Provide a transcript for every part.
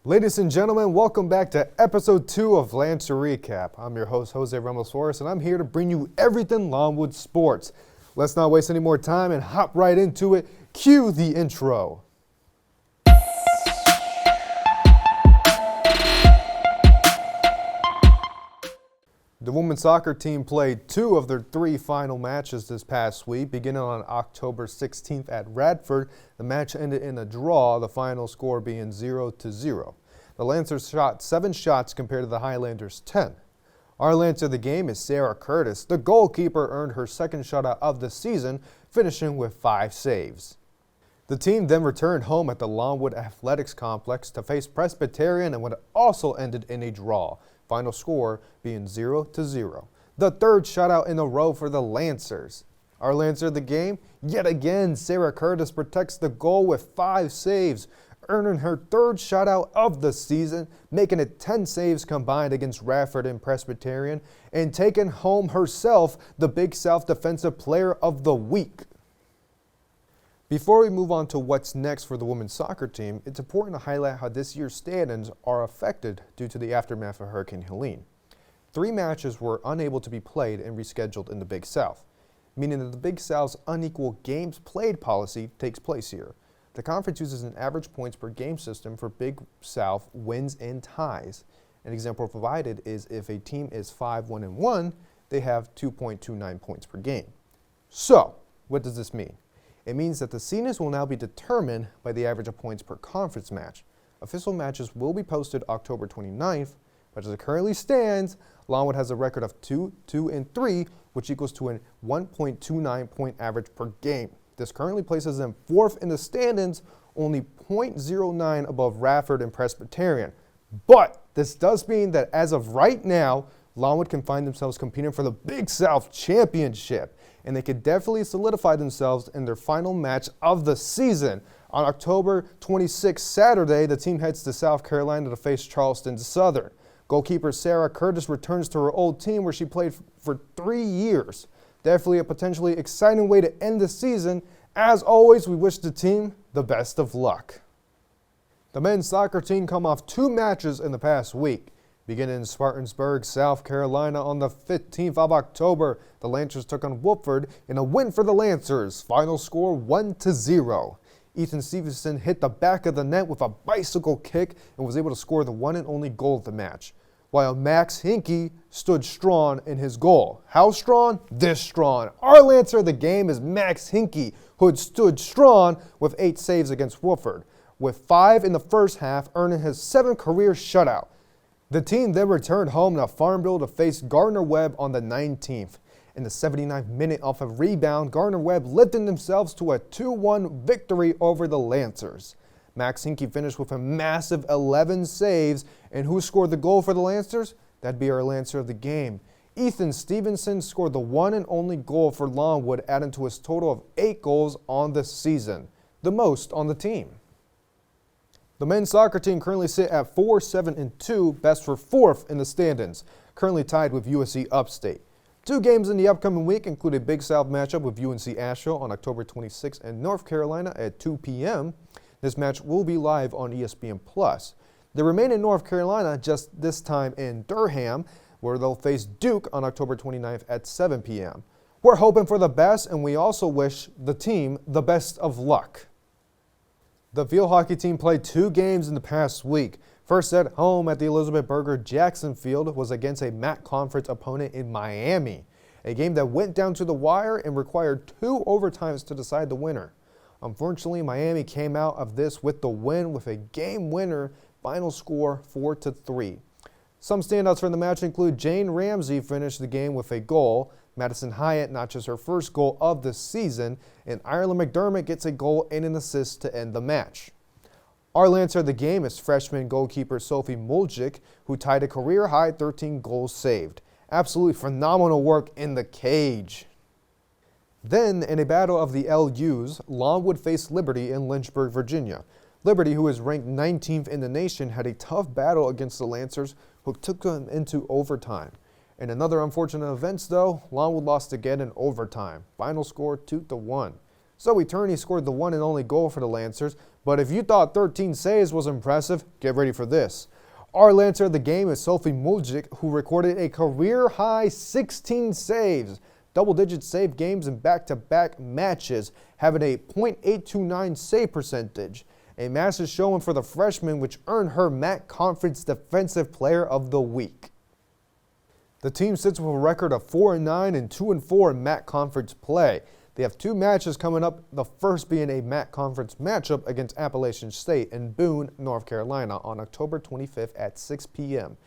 Ladies and gentlemen, welcome back to episode 2 of Lancer Recap. I'm your host, Jose Ramos-Flores, and I'm here to bring you everything Longwood sports. Let's not waste any more time and hop right into it. Cue the intro. The women's soccer team played 2 of their 3 final matches this past week. Beginning on October 16th at Radford, the match ended in a draw, the final score being 0-0. The Lancers shot 7 shots compared to the Highlanders' 10. Our Lancer of the game is Sarah Curtis. The goalkeeper earned her second shutout of the season, finishing with 5 saves. The team then returned home at the Longwood Athletics Complex to face Presbyterian, and what also ended in a draw. Final score being 0-0. The 3rd shutout in a row for the Lancers. Our Lancer of the game, yet again, Sarah Curtis protects the goal with 5 saves, earning her 3rd shutout of the season, making it 10 saves combined against Radford and Presbyterian, and taking home herself the Big South Defensive Player of the Week. Before we move on to what's next for the women's soccer team, it's important to highlight how this year's standings are affected due to the aftermath of Hurricane Helene. 3 matches were unable to be played and rescheduled in the Big South, meaning that the Big South's unequal games played policy takes place here. The conference uses an average points per game system for Big South wins and ties. An example provided is if a team is 5-1-1, they have 2.29 points per game. So, what does this mean? It means that the seedings will now be determined by the average of points per conference match. Official matches will be posted October 29th, but as it currently stands, Longwood has a record of 2-2-3, which equals to a 1.29 point average per game. This currently places them 4th in the standings, only 0.09 above Radford and Presbyterian. But this does mean that as of right now, Longwood can find themselves competing for the Big South Championship, and they could definitely solidify themselves in their final match of the season. On October 26th, Saturday, the team heads to South Carolina to face Charleston Southern. Goalkeeper Sarah Curtis returns to her old team where she played for 3 years. Definitely a potentially exciting way to end the season. As always, we wish the team the best of luck. The men's soccer team come off 2 matches in the past week. Beginning in Spartansburg, South Carolina on the 15th of October, the Lancers took on Woodford in a win for the Lancers. Final score 1-0. Ethan Stevenson hit the back of the net with a bicycle kick and was able to score the one and only goal of the match, while Max Hinkey stood strong in his goal. How strong? This strong. Our Lancer of the game is Max Hinkey, who had stood strong with 8 saves against Woodford, with 5 in the first half, earning his 7th career shutout. The team then returned home to Farmville to face Gardner-Webb on the 19th. In the 79th minute off a rebound, Gardner-Webb lifted themselves to a 2-1 victory over the Lancers. Max Hinkey finished with a massive 11 saves, and who scored the goal for the Lancers? That'd be our Lancer of the game. Ethan Stevenson scored the one and only goal for Longwood, adding to his total of 8 goals on the season, the most on the team. The men's soccer team currently sit at 4-7-2, best for 4th in the standings, currently tied with USC Upstate. 2 games in the upcoming week include a Big South matchup with UNC Asheville on October 26th and North Carolina at 2 p.m. This match will be live on ESPN+. They remain in North Carolina, just this time in Durham, where they'll face Duke on October 29th at 7 p.m. We're hoping for the best, and we also wish the team the best of luck. The field hockey team played 2 games in the past week. First at home at the Elizabeth Berger Jackson Field was against a MAC conference opponent in Miami, a game that went down to the wire and required 2 overtimes to decide the winner. Unfortunately, Miami came out of this with the win with a game winner, final score 4-3. Some standouts from the match include Jane Ramsey finished the game with a goal, Madison Hyatt notches her first goal of the season, and Ireland McDermott gets a goal and an assist to end the match. Our Lancer of the game is freshman goalkeeper Sophie Muljic, who tied a career-high 13 goals saved. Absolutely phenomenal work in the cage. Then, in a battle of the LUs, Longwood faced Liberty in Lynchburg, Virginia. Liberty, who is ranked 19th in the nation, had a tough battle against the Lancers, who took them into overtime. In another unfortunate events, though, Longwood lost again in overtime. Final score 2-1. Zoe Turney scored the one and only goal for the Lancers, but if you thought 13 saves was impressive, get ready for this. Our Lancer of the game is Sophie Muljic, who recorded a career-high 16 saves, double-digit save games in back-to-back matches, having a .829 save percentage. A massive showing for the freshman, which earned her MAC Conference Defensive Player of the Week. The team sits with a record of 4-9 and 2-4 in MAC Conference play. They have two matches coming up, the first being a MAC Conference matchup against Appalachian State in Boone, North Carolina on October 25th at 6 p.m.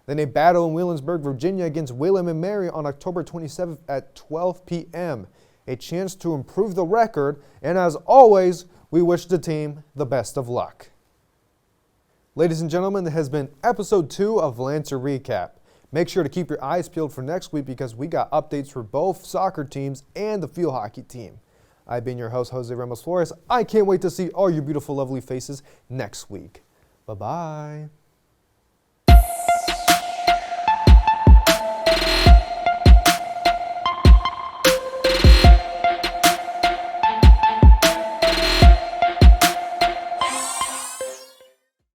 Then a battle in Williamsburg, Virginia against William & Mary on October 27th at 12 p.m. A chance to improve the record, and as always, we wish the team the best of luck. Ladies and gentlemen, that has been episode 2 of Lancer Recap. Make sure to keep your eyes peeled for next week because we got updates for both soccer teams and the field hockey team. I've been your host, Jose Ramos Flores. I can't wait to see all your beautiful, lovely faces next week. Bye-bye.